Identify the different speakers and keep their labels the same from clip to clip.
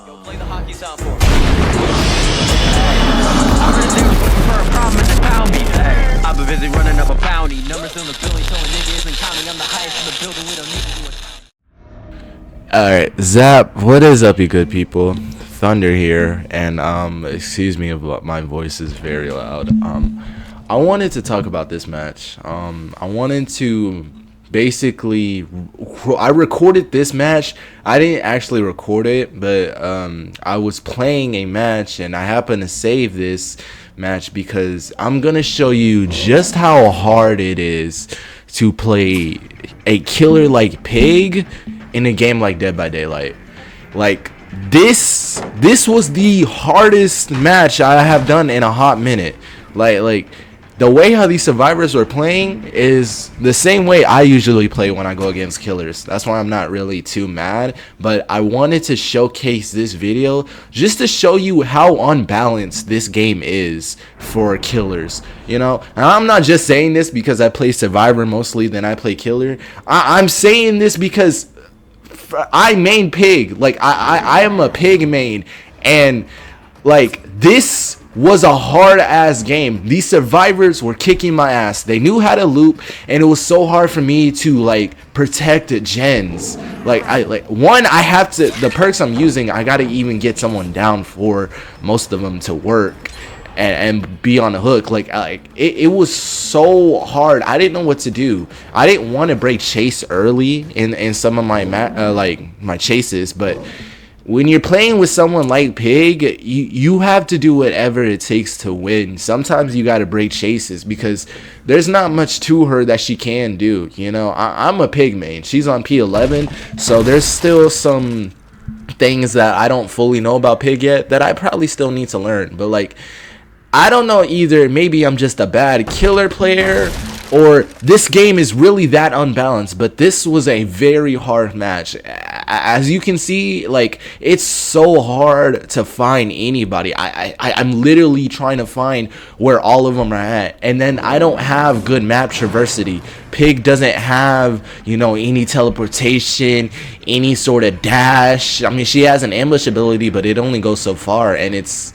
Speaker 1: Go play the hockey sound for me. I heard they was looking for a problem in the pound beat. Hey, I've been busy running up a bounty. Numbers in the building showing nigga isn't counting. I'm the highest in the building. We don't need to do it.
Speaker 2: Alright, Zap, what is up, you good people? Thunder here, and excuse me if my voice is very loud. I wanted to talk about this match. I wanted to basically, I recorded this match. I didn't actually record it, but I was playing a match, and I happened to save this match because I'm gonna show you just how hard it is to play a killer like Pig in a game like Dead by Daylight. Like this was the hardest match I have done in a hot minute. Like the way how these survivors were playing is the same way I usually play when I go against killers. That's why I'm not really too mad, but I wanted to showcase this video just to show you how unbalanced this game is for killers, you know. And I'm not just saying this because I play survivor mostly than I play killer. I'm saying this because I main Pig. Like I am a Pig main, and like this was a hard ass game. These survivors were kicking my ass. They knew how to loop, and it was so hard for me to like protect gens. Like I have to, the perks I'm using, I gotta even get someone down for most of them to work and be on the hook. Like it was so hard. I didn't know what to do. I didn't want to break chase early in some of my my chases, but when you're playing with someone like Pig, you have to do whatever it takes to win. Sometimes you got to break chases because there's not much to her that she can do. You know, I'm a Pig main. She's on P11, so there's still some things that I don't fully know about Pig yet that I probably still need to learn. But like, I don't know either. Maybe I'm just a bad killer player, or this game is really that unbalanced. But this was a very hard match. As you can see, like, it's so hard to find anybody. I'm literally trying to find where all of them are at, and then I don't have good map traversity. Pig doesn't have, you know, any teleportation, any sort of dash. I mean, she has an ambush ability, but it only goes so far, and it's,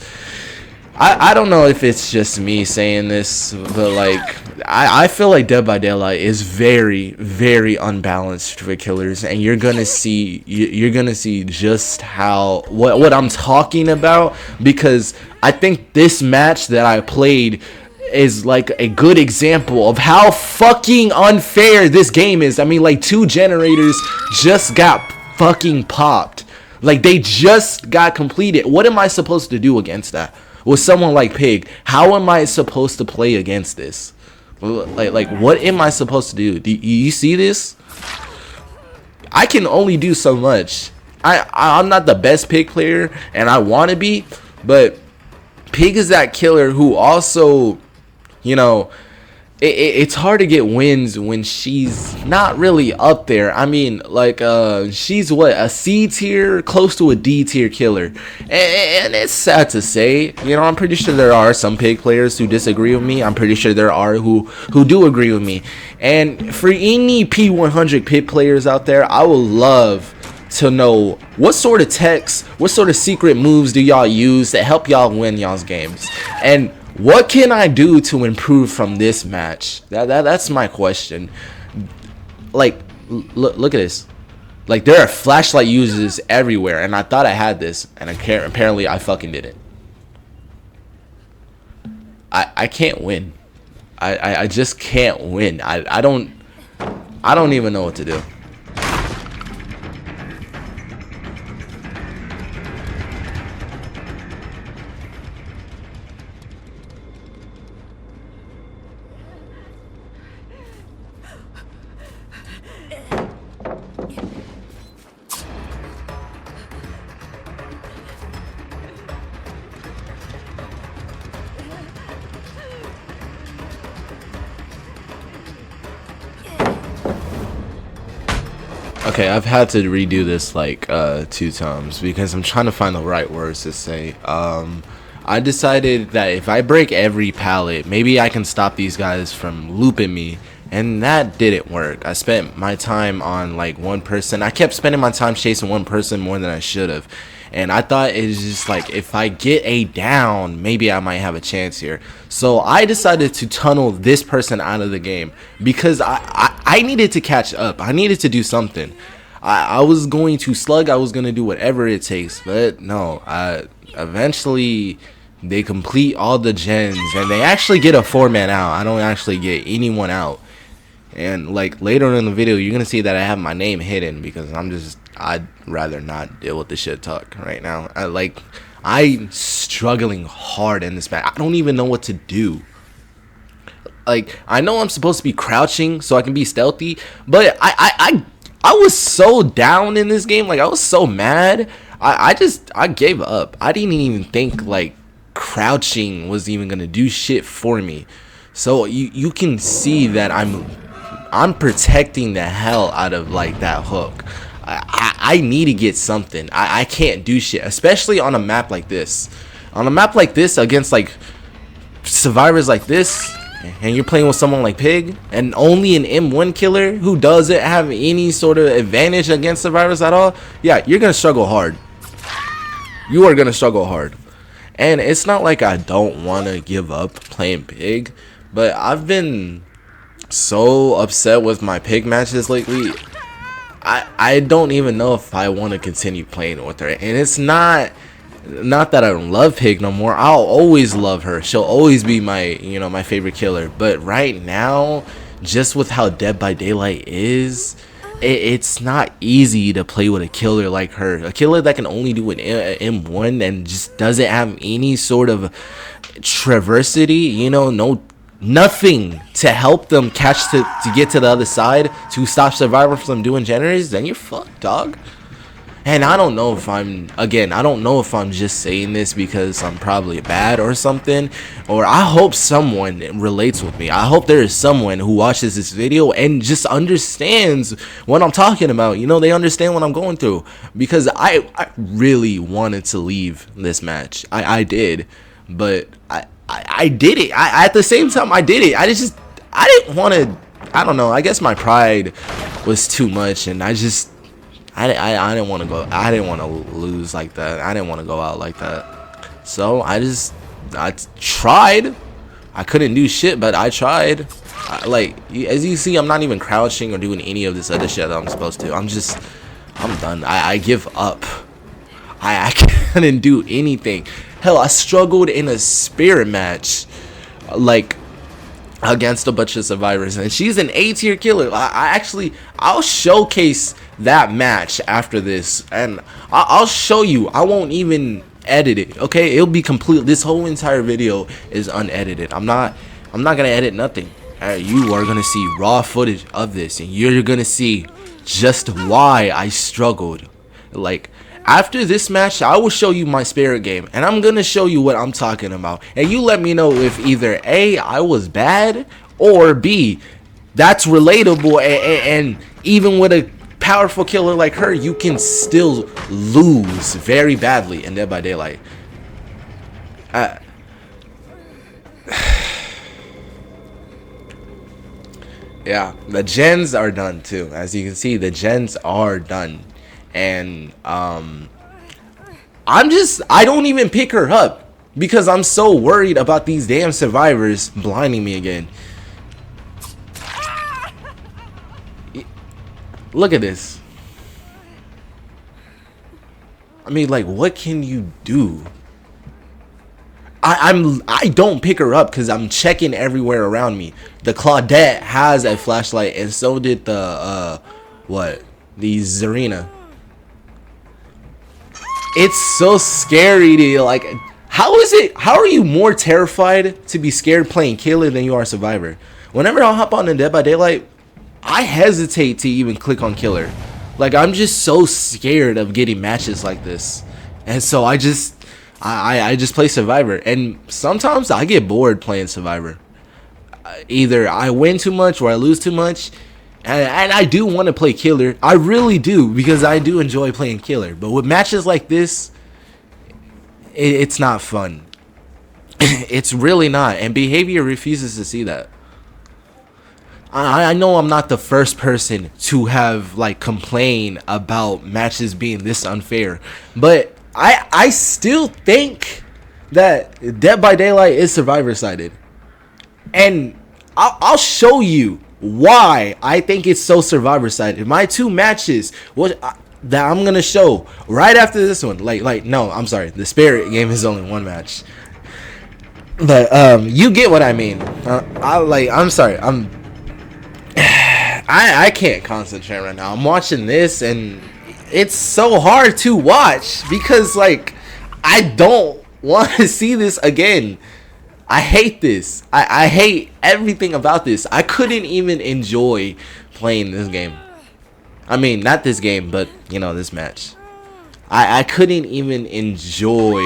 Speaker 2: I don't know if it's just me saying this, but like I feel like Dead by Daylight is very, very unbalanced for killers, and you're gonna see just how what I'm talking about, because I think this match that I played is like a good example of how fucking unfair this game is. I mean, like, 2 generators just got fucking popped. Like, they just got completed. What am I supposed to do against that? With someone like Pig, how am I supposed to play against this? Like what am I supposed to do? Do you see this? I can only do so much. I'm not the best Pig player, and I want to be, but Pig is that killer who also, you know, it's hard to get wins when she's not really up there. I mean, like, she's what, a C tier, close to a D tier killer, and it's sad to say. You know, I'm pretty sure there are some Pig players who disagree with me. I'm pretty sure there are who do agree with me. And for any P100 Pig players out there, I would love to know what sort of techs, what sort of secret moves do y'all use to help y'all win y'all's games, and what can I do to improve from this match? That's my question. Like, look at this. Like, there are flashlight users everywhere, and I thought I had this, and apparently I fucking didn't. I can't win. I just can't win. I don't even know what to do. Okay, I've had to redo this like 2 times because I'm trying to find the right words to say. I decided that if I break every pallet, maybe I can stop these guys from looping me, and that didn't work. I spent my time on like one person. I kept spending my time chasing one person more than I should have, and I thought it's just like, if I get a down, maybe I might have a chance here. So I decided to tunnel this person out of the game because I needed to catch up. I needed to do something. I was going to slug, I was going to do whatever it takes, but no, eventually they complete all the gens and they actually get a 4-man out. I don't actually get anyone out. And like later in the video, you're gonna see that I have my name hidden because I'd rather not deal with the shit talk right now. I'm struggling hard in this match. I don't even know what to do. Like, I know I'm supposed to be crouching so I can be stealthy, but I was so down in this game. Like, I was so mad. I gave up. I didn't even think like crouching was even gonna do shit for me. So you can see that I'm protecting the hell out of like that hook. I need to get something. I can't do shit, especially on a map like this. On a map like this against like survivors like this, and you're playing with someone like Pig and only an M1 killer who doesn't have any sort of advantage against survivors at all. Yeah, you're gonna struggle hard. You are gonna struggle hard. And it's not like I don't want to give up playing Pig, but I've been so upset with my Pig matches lately. I don't even know if I want to continue playing with her. And it's not that I don't love Pig no more. I'll always love her. She'll always be my, my favorite killer. But right now, just with how Dead by Daylight is, it's not easy to play with a killer like her. A killer that can only do an M1 and just doesn't have any sort of traversity, nothing to help them catch to get to the other side to stop survivors from doing generators. Then you're fucked, dog. And I don't know if I don't know if I'm just saying this because I'm probably bad or something, or I hope someone relates with me. I hope there is someone who watches this video and just understands what I'm talking about. They understand what I'm going through, because I really wanted to leave this match. I did, but I did it. At the same time I did it. I didn't want to. I don't know. I guess my pride was too much, and I didn't want to go. I didn't want to lose like that. I didn't want to go out like that. So I tried. I couldn't do shit, but I tried. As you see, I'm not even crouching or doing any of this other shit that I'm supposed to. I'm done. I give up. I couldn't do anything. Hell, I struggled in a spirit match, like, against a bunch of survivors, and she's an A-tier killer. I'll showcase that match after this, and I'll show you. I won't even edit it, okay? It'll be complete. This whole entire video is unedited. I'm not gonna edit nothing. You are gonna see raw footage of this, and you're gonna see just why I struggled. Like, after this match, I will show you my spirit game, and I'm gonna show you what I'm talking about, and you let me know if either A, I was bad, or B, that's relatable, and even with a powerful killer like her, you can still lose very badly in Dead by Daylight. Yeah, the gens are done too. As you can see, the gens are done. And I don't even pick her up because I'm so worried about these damn survivors blinding me again. Look at this. I mean, like, what can you do? I don't pick her up because I'm checking everywhere around me. The Claudette has a flashlight, and so did the the Zarina. It's so scary to, like, how are you more terrified to be scared playing killer than you are survivor? Whenever I hop on in Dead by Daylight, I hesitate to even click on killer. Like, I'm just so scared of getting matches like this, and so I just play survivor, and sometimes I get bored playing survivor. Either I win too much or I lose too much. And I do want to play killer. I really do, because I do enjoy playing killer. But with matches like this, it's not fun. It's really not. And behavior refuses to see that. I know I'm not the first person to have, like, complain about matches being this unfair. But I still think that Dead by Daylight is survivor sided, and I'll show you why I think it's so survivor sided. My two matches, that I'm gonna show right after this one. No, I'm sorry, the Spirit game is only one match, but you get what I mean. I'm sorry, I can't concentrate right now. I'm watching this and it's so hard to watch because like I don't want to see this again. I hate this. I hate everything about this. I couldn't even enjoy playing this game. I mean, not this game, but you know, this match. I couldn't even enjoy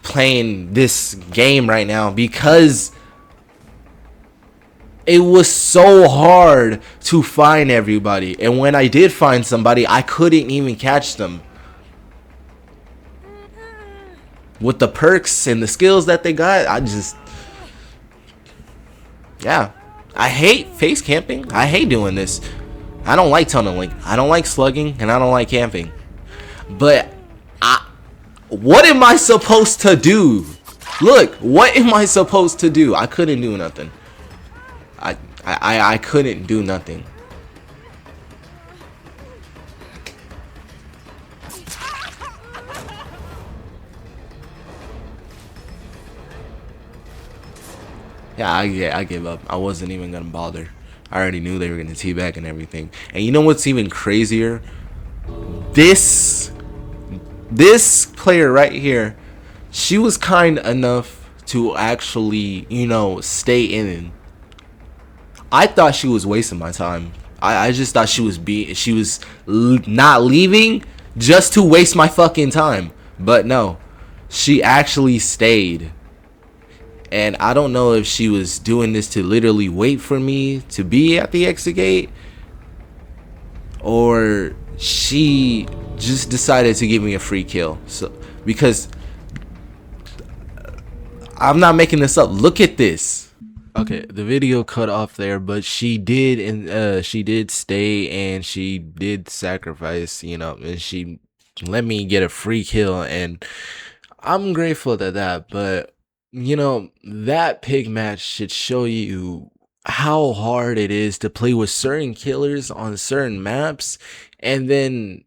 Speaker 2: playing this game right now because it was so hard to find everybody, and when I did find somebody, I couldn't even catch them. With the perks and the skills that they got, yeah. I hate face camping. I hate doing this. I don't like tunneling. I don't like slugging, and I don't like camping. But what am I supposed to do? Look, what am I supposed to do? I couldn't do nothing. I couldn't do nothing. Yeah, I gave up. I wasn't even gonna bother. I already knew they were gonna teabag and everything. And you know what's even crazier? This player right here, she was kind enough to actually, you know, stay in. I thought she was wasting my time. I just thought she was not leaving just to waste my fucking time. But no, she actually stayed. And I don't know if she was doing this to literally wait for me to be at the exit gate, or she just decided to give me a free kill. So because I'm not making this up. Look at this. Okay, the video cut off there, but she did, and she did stay, and she did sacrifice, you know, and she let me get a free kill, and I'm grateful to that. But you know, that pig match should show you how hard it is to play with certain killers on certain maps, and then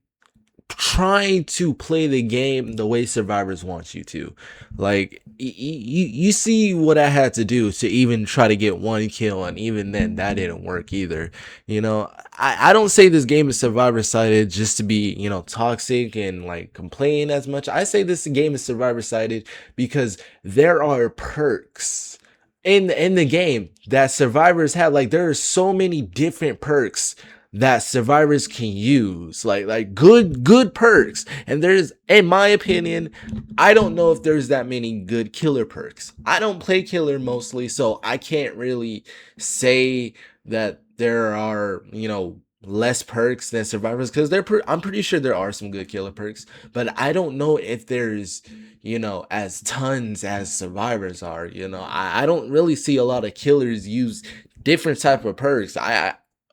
Speaker 2: trying to play the game the way survivors want you to. Like you see what I had to do to even try to get one kill, and even then that didn't work either. You know, I don't say this game is survivor sided just to be, you know, toxic and like complain as much. I say this game is survivor sided because there are perks in the game that survivors have. Like there are so many different perks that survivors can use, like good perks, and there's, in my opinion, I don't know if there's that many good killer perks. I don't play killer mostly, so I can't really say that there are, you know, less perks than survivors, because I'm pretty sure there are some good killer perks, but I don't know if there's, you know, as tons as survivors are. You know, I don't really see a lot of killers use different type of perks.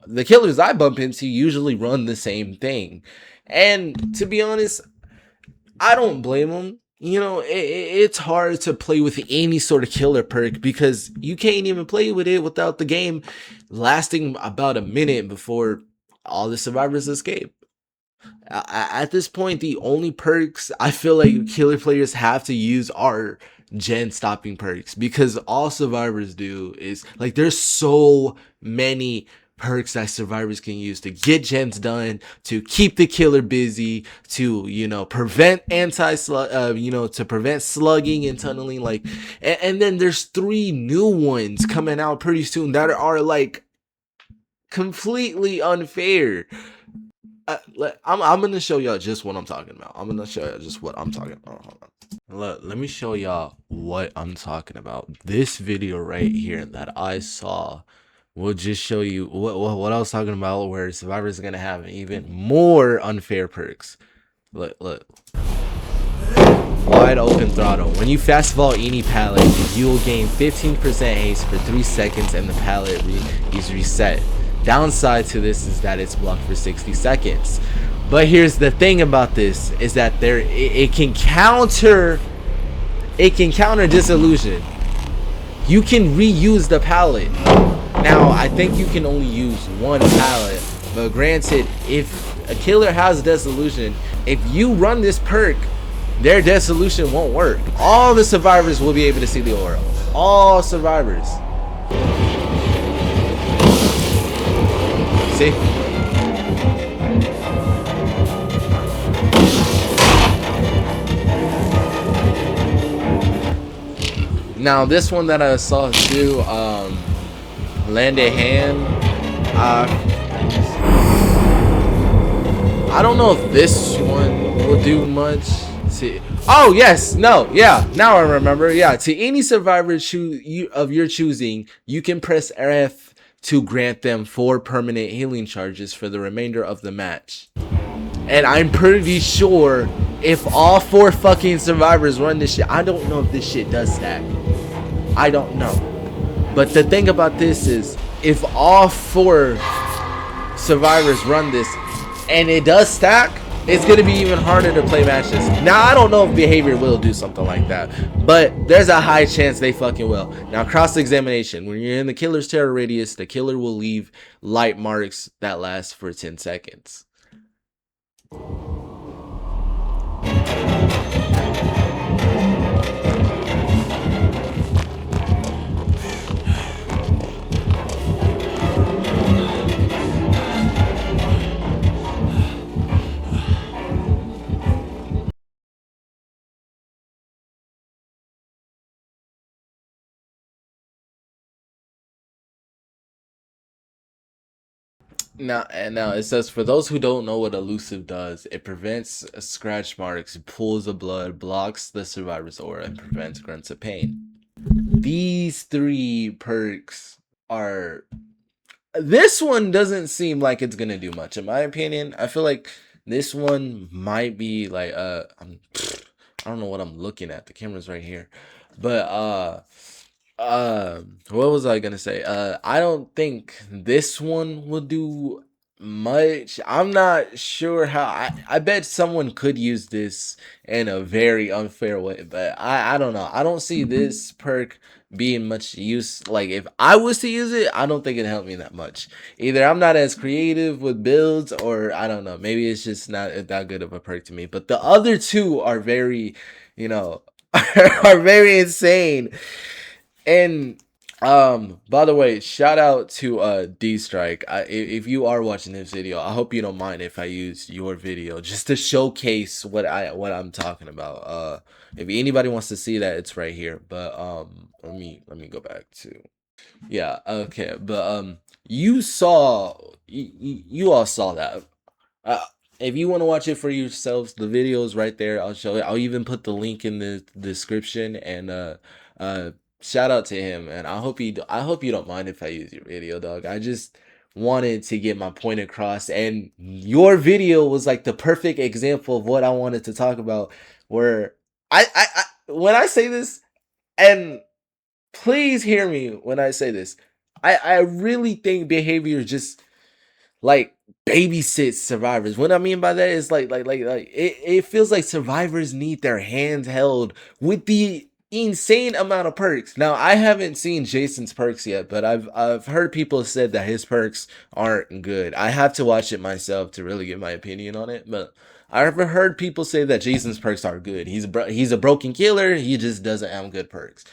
Speaker 2: The killers I bump into usually run the same thing. And to be honest, I don't blame them. You know, it's hard to play with any sort of killer perk because you can't even play with it without the game lasting about a minute before all the survivors escape. At this point, the only perks I feel like killer players have to use are gen stopping perks, because all survivors do is, like, there's so many perks that survivors can use to get gens done, to keep the killer busy, to, you know, prevent to prevent slugging and tunneling, like, and then there's 3 new ones coming out pretty soon that are like completely unfair. I'm gonna show y'all just what I'm talking about. I'm gonna show y'all just what I'm talking about. Hold on. Look, let me show y'all what I'm talking about. This video right here that I saw will just show you what I was talking about, where survivors are gonna have even more unfair perks. Look. Wide open throttle. When you fast vault any pallet, you will gain 15% haste for 3 seconds, and the pallet is reset. Downside to this is that it's blocked for 60 seconds. But here's the thing about this is that it can counter disillusion. You can reuse the pallet. Now I think you can only use one pallet, but granted, if a killer has disillusion, if you run this perk, their disillusion won't work. All the survivors will be able to see the aura. All survivors. See? Now this one that I saw do land a hand. I don't know if this one will do much. Oh yes, no, yeah. Now I remember. Yeah, to any survivor of your choosing, you can press F to grant them 4 permanent healing charges for the remainder of the match. And I'm pretty sure if all 4 fucking survivors run this shit, I don't know if this shit does stack. I don't know. But the thing about this is, if all 4 survivors run this and it does stack, it's going to be even harder to play matches. Now, I don't know if behavior will do something like that, but there's a high chance they fucking will. Now, cross-examination. When you're in the killer's terror radius, the killer will leave light marks that last for 10 seconds. Now it says, for those who don't know what elusive does, it prevents scratch marks, pools of blood, blocks the survivor's aura, and prevents grunts of pain. These 3 perks are... This one doesn't seem like it's gonna do much, in my opinion. I feel like this one might be like I don't know what I'm looking at. The camera's right here, but what was I gonna say? I don't think this one will do much. I'm not sure how. I bet someone could use this in a very unfair way, but I don't know. I don't see this perk being much use. Like, if I was to use it, I don't think it'd help me that much. Either I'm not as creative with builds, or I don't know, maybe it's just not that good of a perk to me. But the other 2 are very, are very insane. And by the way, shout out to DStrike. If you are watching this video, I hope you don't mind if I use your video just to showcase what I'm talking about. If anybody wants to see that, it's right here. But let me go back to, yeah, okay. But you all saw that. If you want to watch it for yourselves, the video is right there. I'll show it. I'll even put the link in the description. And shout out to him, and I hope you don't mind if I use your video, dog. I just wanted to get my point across, and your video was like the perfect example of what I wanted to talk about. Where I when I say this, and please hear me when I say this, I really think behavior just like babysits survivors. What I mean by that is like it feels like survivors need their hands held with the insane amount of perks. Now, I haven't seen Jason's perks yet, but I've heard people said that his perks aren't good. I have to watch it myself to really get my opinion on it, but I've heard people say that Jason's perks are good. He's a broken killer. He just doesn't have good perks.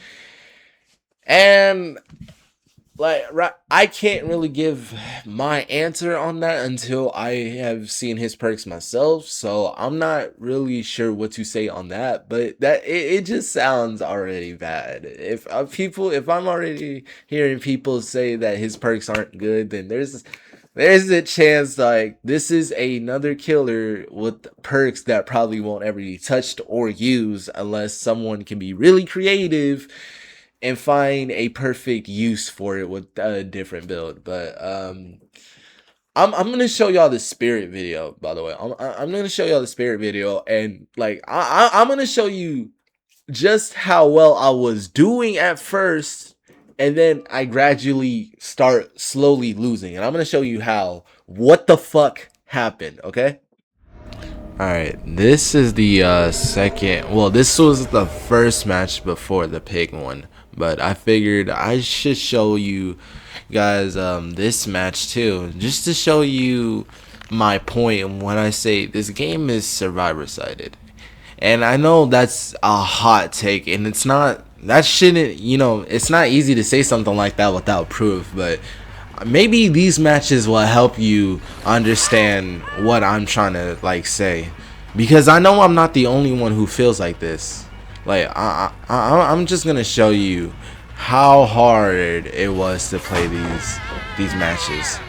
Speaker 2: And like, I can't really give my answer on that until I have seen his perks myself, so I'm not really sure what to say on that. But that it just sounds already bad. If I'm already hearing people say that his perks aren't good, then there's a chance like this is another killer with perks that probably won't ever be touched or used unless someone can be really creative and find a perfect use for it with a different build. But I'm gonna show y'all the spirit video, by the way. I'm gonna show y'all the spirit video, and like I'm gonna show you just how well I was doing at first and then I gradually start slowly losing. And I'm gonna show you how. What the fuck happened? Okay. All right. This is the second. Well, this was the first match before the pig one, but I figured I should show you guys this match too, just to show you my point when I say this game is survivor sided. And I know that's a hot take, and it's not. That shouldn't, it's not easy to say something like that without proof, but maybe these matches will help you understand what I'm trying to like say, because I know I'm not the only one who feels like this. Like I'm just gonna show you how hard it was to play these matches.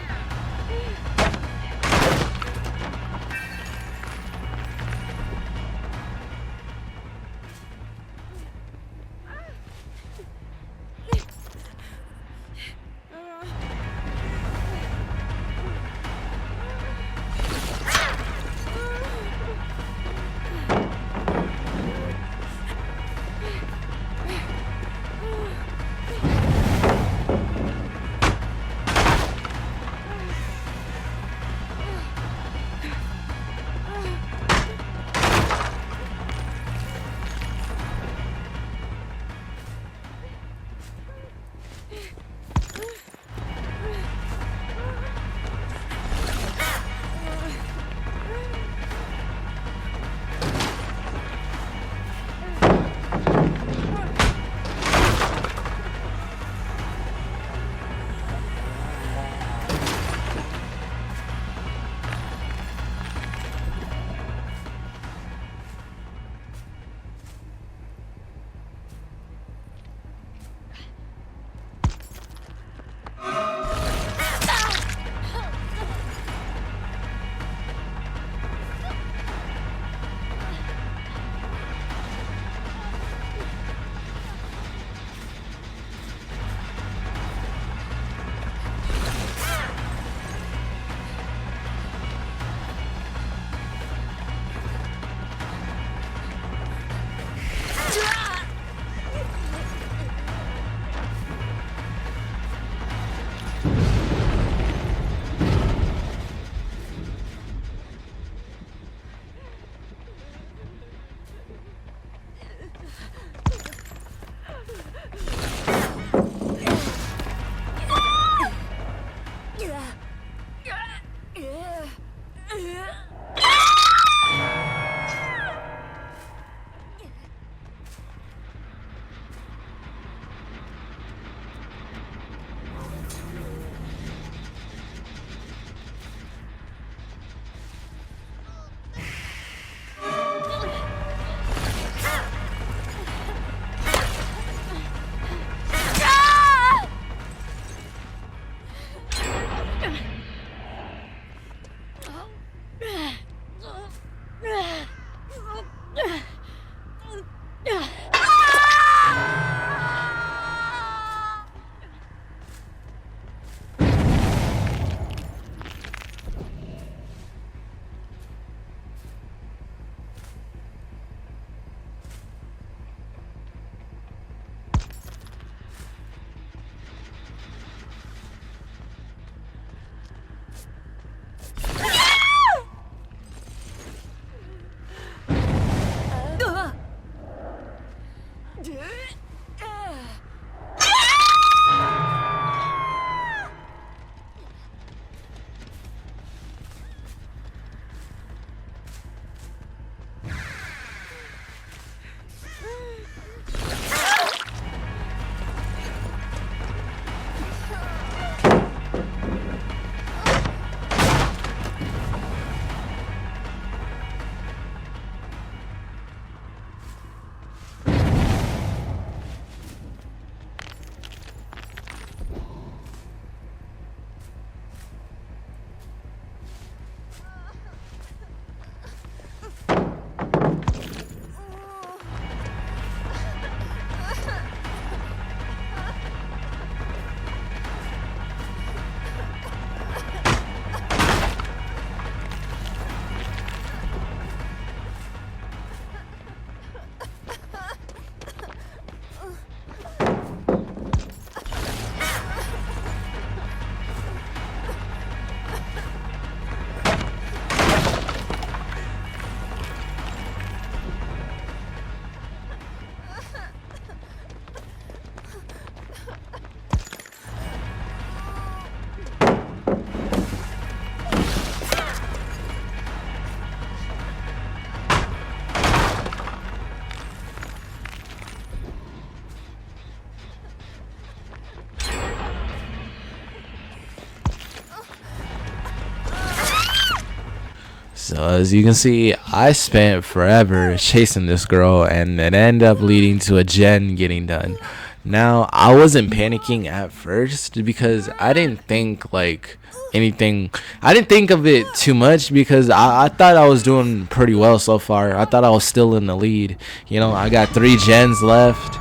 Speaker 2: So as you can see, I spent forever chasing this girl, and it ended up leading to a gen getting done. Now, I wasn't panicking at first because I didn't think like anything. I didn't think of it too much because I thought I was doing pretty well so far. I thought I was still in the lead. You know, I got 3 gens left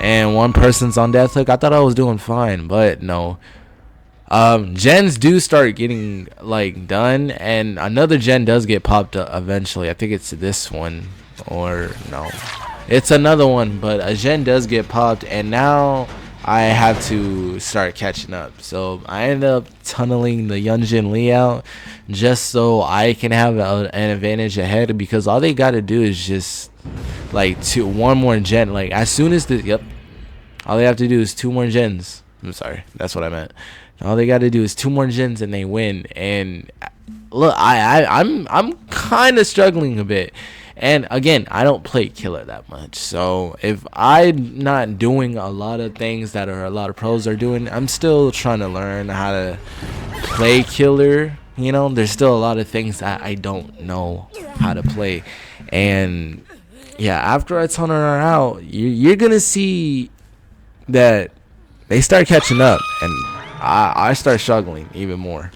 Speaker 2: and 1 person's on death hook. I thought I was doing fine, but no. Gens do start getting like done, and another gen does get popped up eventually. I think it's this one, or no, it's another one, but a gen does get popped, and now I have to start catching up. So I end up tunneling the Yunjin Lee out just so I can have an advantage ahead, because all they gotta do is just like one more gen. Like as soon as all they have to do is 2 more gens. I'm sorry, that's what I meant. All they got to do is 2 more gens and they win. And look, I'm kind of struggling a bit. And again, I don't play killer that much. So if I'm not doing a lot of things that a lot of pros are doing, I'm still trying to learn how to play killer. You know, there's still a lot of things that I don't know how to play. And yeah, after I tunnel her out, you're gonna see that they start catching up, and I start struggling even more.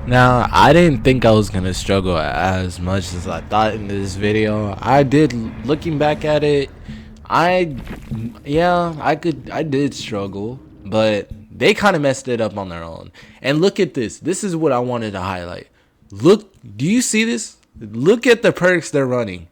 Speaker 2: Now, I didn't think I was gonna struggle as much as I thought in this video. I did, looking back at it, I, yeah, I did struggle, but they kind of messed it up on their own. And look at this. This is what I wanted to highlight. Look, do you see this? Look at the perks they're running.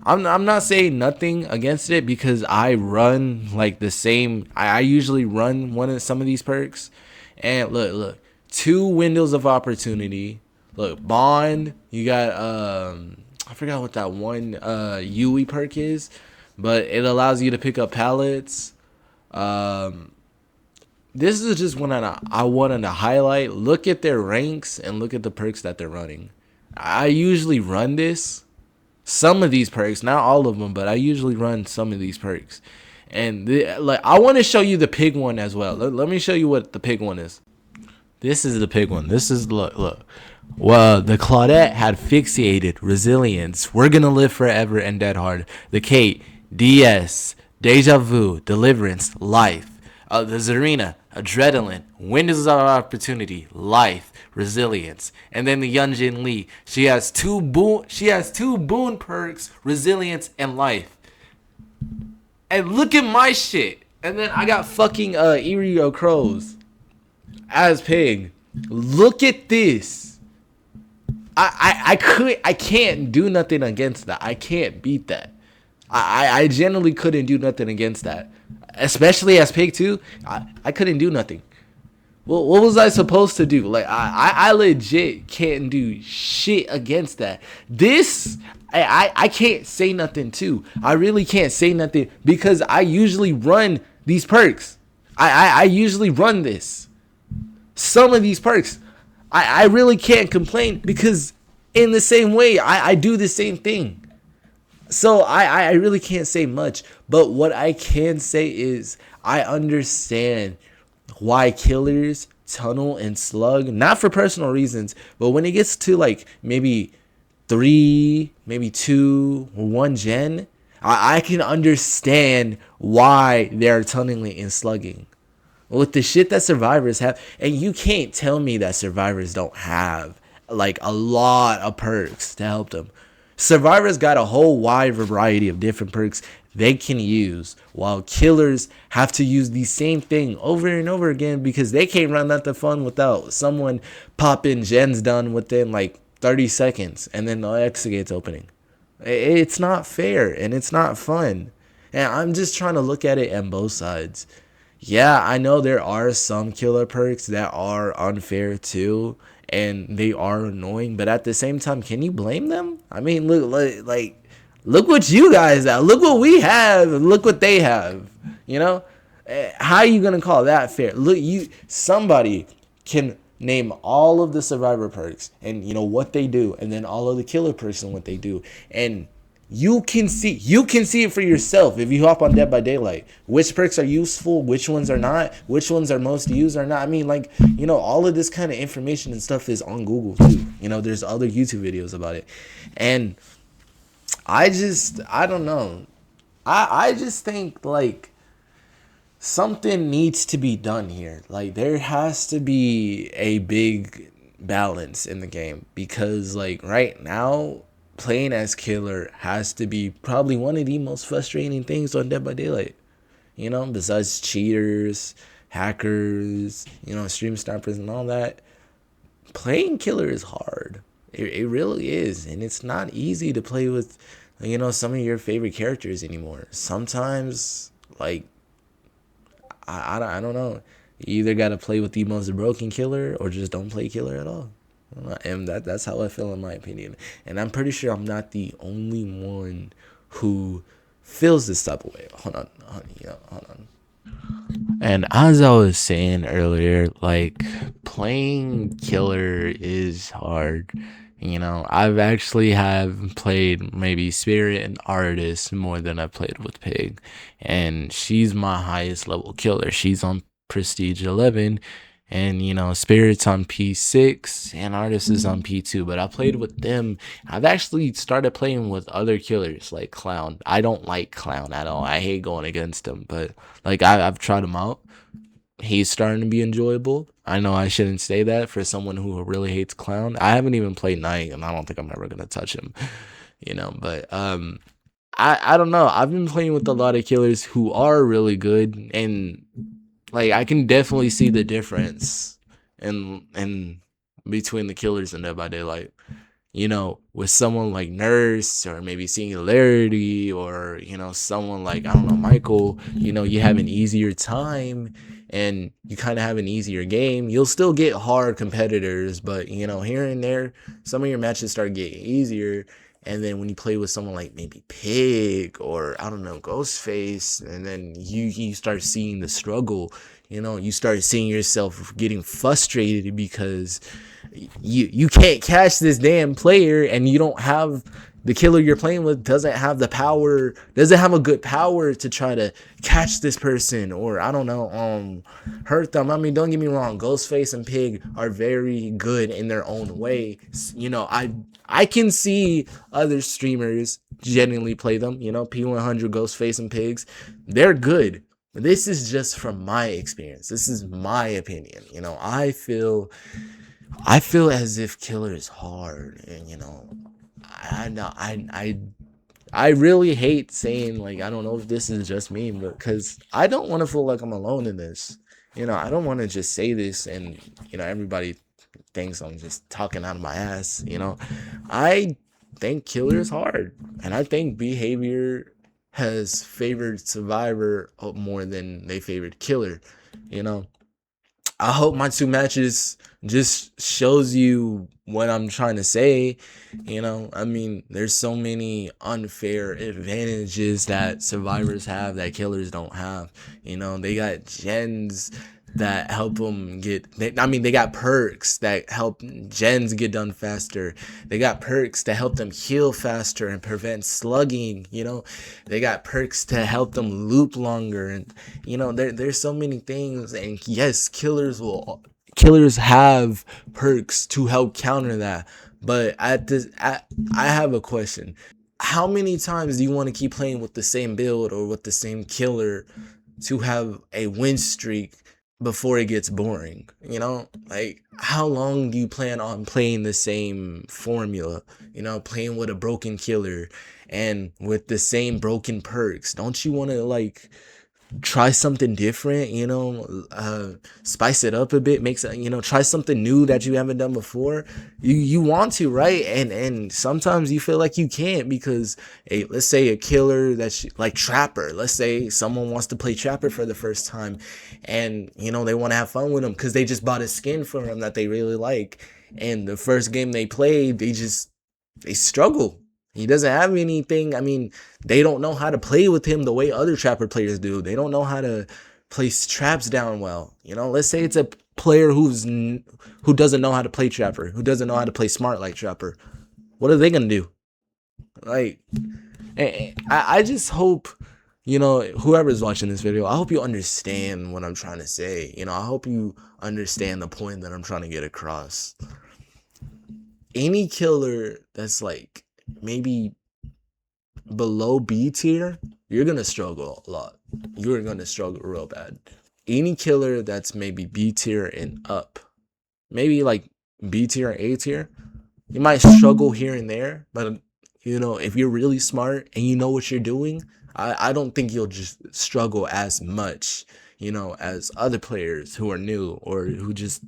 Speaker 2: I'm not saying nothing against it because I run like the same. I usually run some of these perks, and look, 2 windows of opportunity. Look, bond. You got I forgot what that one UE perk is, but it allows you to pick up pallets. This is just one I wanted to highlight. Look at their ranks and look at the perks that they're running. I usually run some of these perks, not all of them, but I usually run some of these perks. And like, I want to show you the pig one as well. Let me show you what the pig one is. This is the pig one. This is, look. Well, the Claudette had fixated, resilience, we're gonna live forever, and dead hard. The Kate, DS, deja vu, deliverance, life. The Zarina, adrenaline, windows of opportunity, life, resilience. And then the Yunjin Lee, she has two boon perks, resilience and life. And look at my shit. And then I got fucking Irio Crows as pig. Look at this. I can't do nothing against that. I can't beat that. I generally couldn't do nothing against that. Especially as pig too. I couldn't do nothing. Well, what was I supposed to do? Like, I legit can't do shit against that. This, I can't say nothing too. I really can't say nothing because I usually run these perks. I usually run this. Some of these perks. I really can't complain because in the same way, I do the same thing. So I really can't say much. But what I can say is I understand why killers tunnel and slug, not for personal reasons, but when it gets to like maybe 3, maybe 2 or 1 gen, I can understand why they're tunneling and slugging. With the shit that survivors have, and you can't tell me that survivors don't have like a lot of perks to help them. Survivors got a whole wide variety of different perks they can use, while killers have to use the same thing over and over again because they can't run that the fun without someone popping gens done within like 30 seconds and then the exit gate's opening. It's not fair and it's not fun. And I'm just trying to look at it on both sides. Yeah, I know there are some killer perks that are unfair too, and they are annoying, but at the same time, can you blame them? I mean, look what you guys have. Look what we have. Look what they have. You know, how are you gonna call that fair? Look, somebody can name all of the survivor perks and you know what they do, and then all of the killer perks and what they do, and you can see it for yourself if you hop on Dead by Daylight. Which perks are useful, which ones are not, which ones are most used or not. I mean, like, you know, all of this kind of information and stuff is on Google too. You know, there's other YouTube videos about it. And I don't know. I just think like something needs to be done here. Like there has to be a big balance in the game because like right now playing as killer has to be probably one of the most frustrating things on Dead by Daylight. You know, besides cheaters, hackers, you know, stream snipers and all that, playing killer is hard. It really is. And it's not easy to play with, you know, some of your favorite characters anymore. Sometimes, like, I don't know. You either got to play with the most broken killer or just don't play killer at all. And that's how I feel in my opinion. And I'm pretty sure I'm not the only one who feels this type of way. Hold on. And as I was saying earlier, like playing killer is hard. You know, I've actually have played maybe Spirit and Artist more than I played with Pig. And she's my highest level killer. She's on Prestige 11. And, you know, Spirit's on P6 and Artist is on P2. But I played with them. I've actually started playing with other killers like Clown. I don't like Clown at all. I hate going against him. But, like, I've tried him out. He's starting to be enjoyable. I know I shouldn't say that for someone who really hates Clown. I haven't even played Knight, and I don't think I'm ever gonna touch him, But I don't know. I've been playing with a lot of killers who are really good, and like I can definitely see the difference in between the killers in Dead by Daylight. With someone like Nurse or maybe Singularity or, someone like, I don't know, Michael, you have an easier time and you kind of have an easier game. You'll still get hard competitors, but, here and there, some of your matches start getting easier. And then when you play with someone like maybe Pig or, I don't know, Ghostface, and then you start seeing the struggle, you start seeing yourself getting frustrated because you can't catch this damn player, and you don't have the killer you're playing with doesn't have a good power to try to catch this person, or I don't know, hurt them. I mean, don't get me wrong, Ghostface and Pig are very good in their own way. I can see other streamers genuinely play them, P100, Ghostface, and Pigs. They're good. This is just from my experience. This is my opinion. I feel as if killer is hard, and I really hate saying, like, I don't know if this is just me, but because I don't want to feel like I'm alone in this. I don't want to just say this and everybody thinks I'm just talking out of my ass. I think killer is hard, and I think behavior has favored survivor more than they favored killer. I hope my two matches just shows you what I'm trying to say. I mean, there's so many unfair advantages that survivors have that killers don't have. They got gens that help them they got perks that help gens get done faster. They got perks to help them heal faster and prevent slugging. They got perks to help them loop longer, and there's so many things. And yes, killers have perks to help counter that. But I have a question. How many times do you want to keep playing with the same build or with the same killer to have a win streak before it gets boring? Like, how long do you plan on playing the same formula? Playing with a broken killer and with the same broken perks. Don't you want to, like, try something different, spice it up a bit, try something new that you haven't done before? You want to, right? And sometimes you feel like you can't because, let's say a killer that's like Trapper. Let's say someone wants to play Trapper for the first time, and they want to have fun with him because they just bought a skin for him that they really like, and the first game they played, they struggle. He doesn't have anything. I mean, they don't know how to play with him the way other Trapper players do. They don't know how to place traps down well. Let's say it's a player who doesn't know how to play Trapper, who doesn't know how to play smart like Trapper. What are they gonna do? Like, I just hope, whoever's watching this video, I hope you understand what I'm trying to say. I hope you understand the point that I'm trying to get across. Any killer that's like maybe below B tier, you're gonna struggle a lot. You're gonna struggle real bad. Any killer that's maybe B tier and up, maybe like B tier or A tier, you might struggle here and there, but if you're really smart and you know what you're doing, I don't think you'll just struggle as much, as other players who are new or who just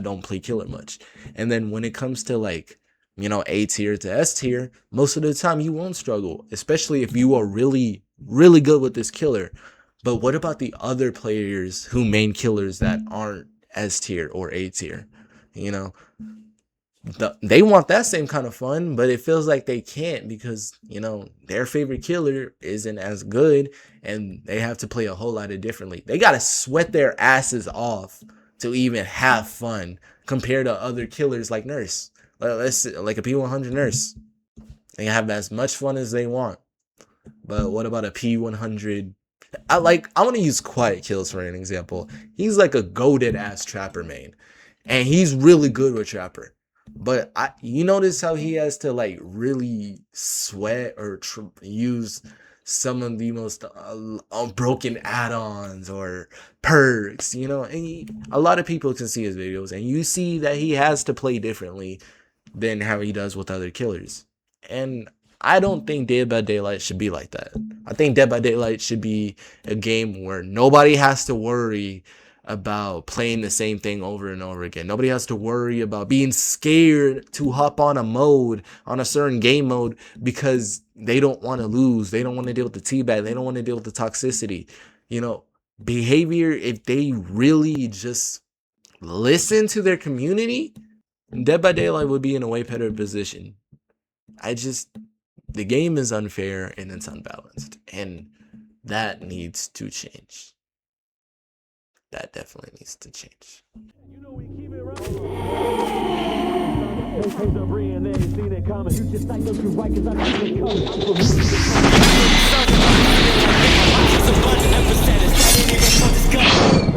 Speaker 2: don't play killer much. And then when it comes to, like, A tier to S tier, most of the time you won't struggle, especially if you are really, really good with this killer. But what about the other players who main killers that aren't S tier or A tier? They want that same kind of fun, but it feels like they can't because, their favorite killer isn't as good and they have to play a whole lot of differently. They got to sweat their asses off to even have fun compared to other killers like Nurse. Let's like a P100 Nurse. They have as much fun as they want. But what about a P100? I want to use Quiet Kills for an example. He's like a goated ass Trapper main, and he's really good with Trapper. But you notice how he has to, like, really sweat or use some of the most broken add-ons or perks, you know, and a lot of people can see his videos and you see that he has to play differently than how he does with other killers. And I don't think Dead by Daylight should be like that. I think Dead by Daylight should be a game where nobody has to worry about playing the same thing over and over again. Nobody has to worry about being scared to hop on a certain game mode, because they don't want to lose. They don't want to deal with the teabag. They don't want to deal with the toxicity. You know, behavior, if they really just listen to their community, Dead by Daylight would be in a way better position. The game is unfair and it's unbalanced, and that needs to change. That definitely needs to change.
Speaker 3: You know we keep it right. Hands up, and they ain't seen it coming. You just like those right, cause I see it coming. I'm for